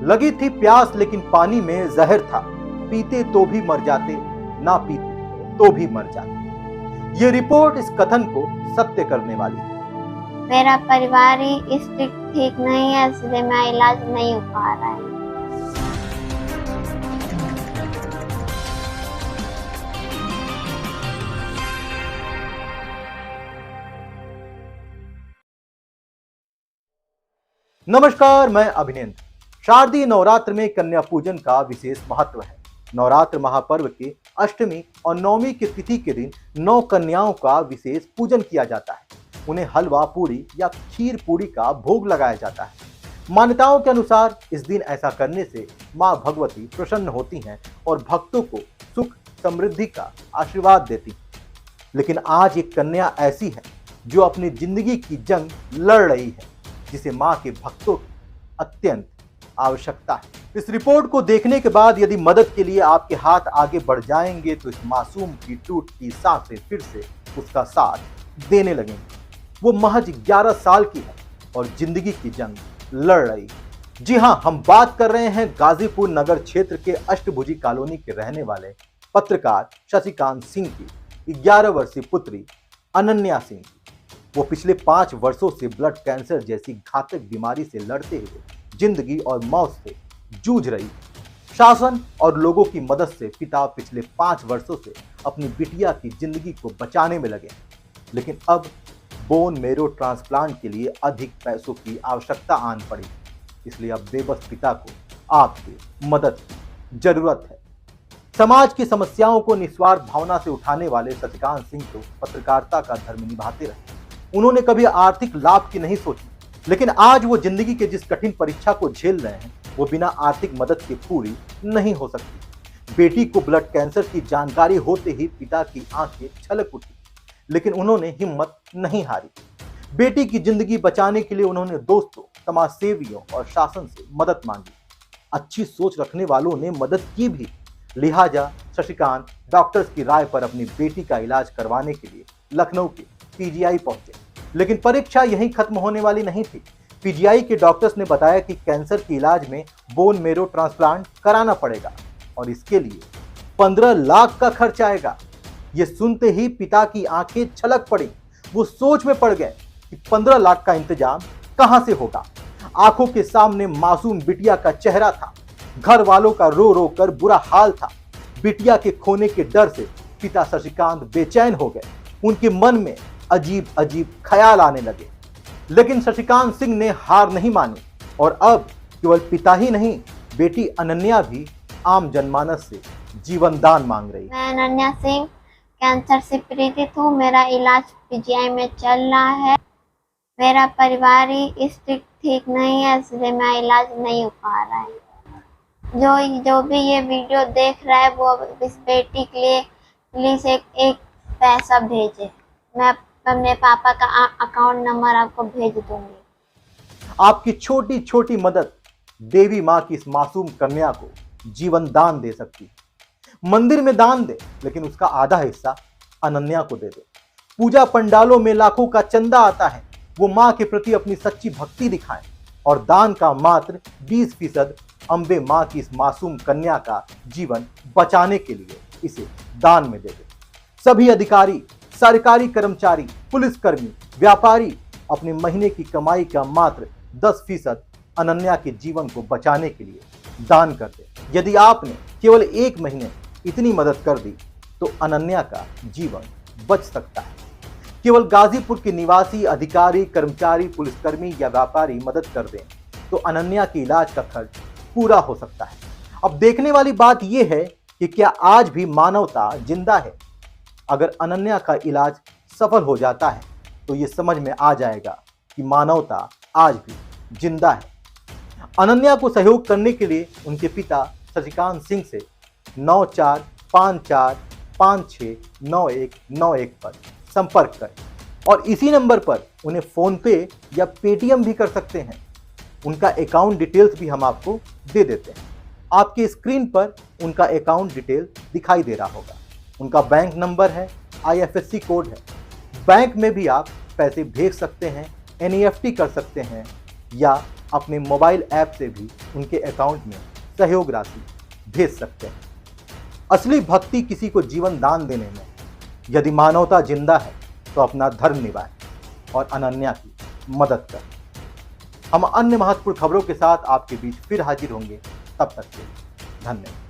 लगी थी प्यास लेकिन पानी में जहर था, पीते तो भी मर जाते, ना पीते तो भी मर जाते। ये रिपोर्ट इस कथन को सत्य करने वाली है। मेरा परिवार ही स्थिति ठीक नहीं है, इसलिए मेरा इलाज नहीं हो पा रहा है। नमस्कार, मैं अभिनेंद्र। शारदीय नवरात्र में कन्या पूजन का विशेष महत्व है। नवरात्र महापर्व के अष्टमी और नवमी की तिथि के दिन 9 कन्याओं का विशेष पूजन किया जाता है। उन्हें हलवा पूरी या खीर पूरी का भोग लगाया जाता है। मान्यताओं के अनुसार इस दिन ऐसा करने से मां भगवती प्रसन्न होती हैं और भक्तों को सुख समृद्धि का आशीर्वाद देती हैं। लेकिन आज एक कन्या ऐसी है जो अपनी जिंदगी की जंग लड़ रही है, जिसे मां के भक्तों की अत्यंत आवश्यकता है। इस रिपोर्ट को देखने के बाद यदि मदद के लिए आपके हाथ आगे बढ़ जाएंगे तो इस मासूम की टूटती सांसें फिर से उसका साथ देने लगेंगे। वो महज 11 साल की है और जिंदगी की जंग लड़ रही है। जी हां, हम बात कर रहे हैं गाजीपुर नगर क्षेत्र के अष्टभुजी कॉलोनी के रहने वाले पत्रकार शशिकांत सिंह की 11 वर्षीय पुत्री अनन्या सिंह। वो पिछले 5 वर्षों से ब्लड कैंसर जैसी घातक बीमारी से लड़ते हुए जिंदगी और मौत से जूझ रही है। शासन और लोगों की मदद से पिता पिछले 5 वर्षों से अपनी बिटिया की जिंदगी को बचाने में लगे, लेकिन अब बोन मैरो ट्रांसप्लांट के लिए अधिक पैसों की आवश्यकता आन पड़ी। इसलिए अब बेबस पिता को आपकी मदद की जरूरत है। समाज की समस्याओं को निस्वार्थ भावना से उठाने वाले शशिकांत सिंह तो पत्रकारिता का धर्म निभाते रहे। उन्होंने कभी आर्थिक लाभ की नहीं सोची, लेकिन आज वो जिंदगी के जिस कठिन परीक्षा को झेल रहे हैं वो बिना आर्थिक मदद के पूरी नहीं हो सकती। बेटी को ब्लड कैंसर की जानकारी होते ही पिता की आंखें छलक उठी, लेकिन उन्होंने हिम्मत नहीं हारी। बेटी की जिंदगी बचाने के लिए उन्होंने दोस्तों, समाज सेवियों और शासन से मदद मांगी। अच्छी सोच रखने वालों ने मदद की भी। लिहाजा शशिकांत डॉक्टर्स की राय पर अपनी बेटी का इलाज करवाने के लिए लखनऊ के पीजीआई पहुंचे, लेकिन परीक्षा यहीं खत्म होने वाली नहीं थी। पीजीआई के डॉक्टर्स ने बताया कि कैंसर के इलाज में बोन मैरो ट्रांसप्लांट कराना पड़ेगा और इसके लिए 15 लाख का खर्च आएगा। ये सुनते ही पिता की आंखें छलक पड़ी। वो सोच में पड़ गए कि 15 लाख का इंतजाम कहां से होगा। आंखों के सामने मासूम बिटिया का चेहरा था। घर वालों का रो रो कर बुरा हाल था। बिटिया के खोने के डर से पिता शशिकांत बेचैन हो गए। उनके मन में अजीब अजीब ख्याल आने लगे, लेकिन शशिकांत सिंह ने हार नहीं मानी और अब केवल पिता ही नहीं, बेटी अनन्या भी आम जनमानस से जीवन दान मांग रही। मैं अनन्या सिंह कैंसर से पीड़ित हूँ। मेरा इलाज पीजीआई में चल रहा है। मेरा परिवार ही स्थिति ठीक नहीं है, इसलिए मेरा इलाज नहीं हो पा रहा है। जो भी ये वीडियो देख रहा है वो इस बेटी के लिए प्लीज एक पैसा भेजे। मैं अपने पापा का अकाउंट नंबर आपको भेज दूंगी। आपकी छोटी छोटी मदद देवी मां की इस मासूम कन्या को जीवन दान दे सकती है। मंदिर में दान दे, लेकिन उसका आधा हिस्सा अनन्या को दे दे। पूजा पंडालों में लाखों का चंदा आता है। वो मां के प्रति अपनी सच्ची भक्ति दिखाएं और दान का मात्र 20% अंबे मां की इस मासूम कन्या का जीवन बचाने के लिए इसे दान में दे दे। सभी अधिकारी, सरकारी कर्मचारी, पुलिसकर्मी, व्यापारी अपने महीने की कमाई का मात्र 10% अनन्या के जीवन को बचाने के लिए दान कर दे। यदि आपने केवल 1 महीने इतनी मदद कर दी तो अनन्या का जीवन बच सकता है। केवल गाजीपुर के निवासी अधिकारी, कर्मचारी, पुलिसकर्मी या व्यापारी मदद कर दें तो अनन्या के इलाज का खर्च पूरा हो सकता है। अब देखने वाली बात यह है कि क्या आज भी मानवता जिंदा है। अगर अनन्या का इलाज सफल हो जाता है तो ये समझ में आ जाएगा कि मानवता आज भी जिंदा है। अनन्या को सहयोग करने के लिए उनके पिता शशिकांत सिंह से 9454569191 पर संपर्क करें और इसी नंबर पर उन्हें फोन पे या पेटीएम भी कर सकते हैं। उनका अकाउंट डिटेल्स भी हम आपको दे देते हैं। आपके स्क्रीन पर उनका अकाउंट डिटेल दिखाई दे रहा होगा। उनका बैंक नंबर है, IFSC कोड है। बैंक में भी आप पैसे भेज सकते हैं, NEFT कर सकते हैं या अपने मोबाइल ऐप से भी उनके अकाउंट में सहयोग राशि भेज सकते हैं। असली भक्ति किसी को जीवन दान देने में। यदि मानवता जिंदा है तो अपना धर्म निभाएं और अनन्या की मदद करें। हम अन्य महत्वपूर्ण खबरों के साथ आपके बीच फिर हाजिर होंगे, तब तक के लिए धन्यवाद।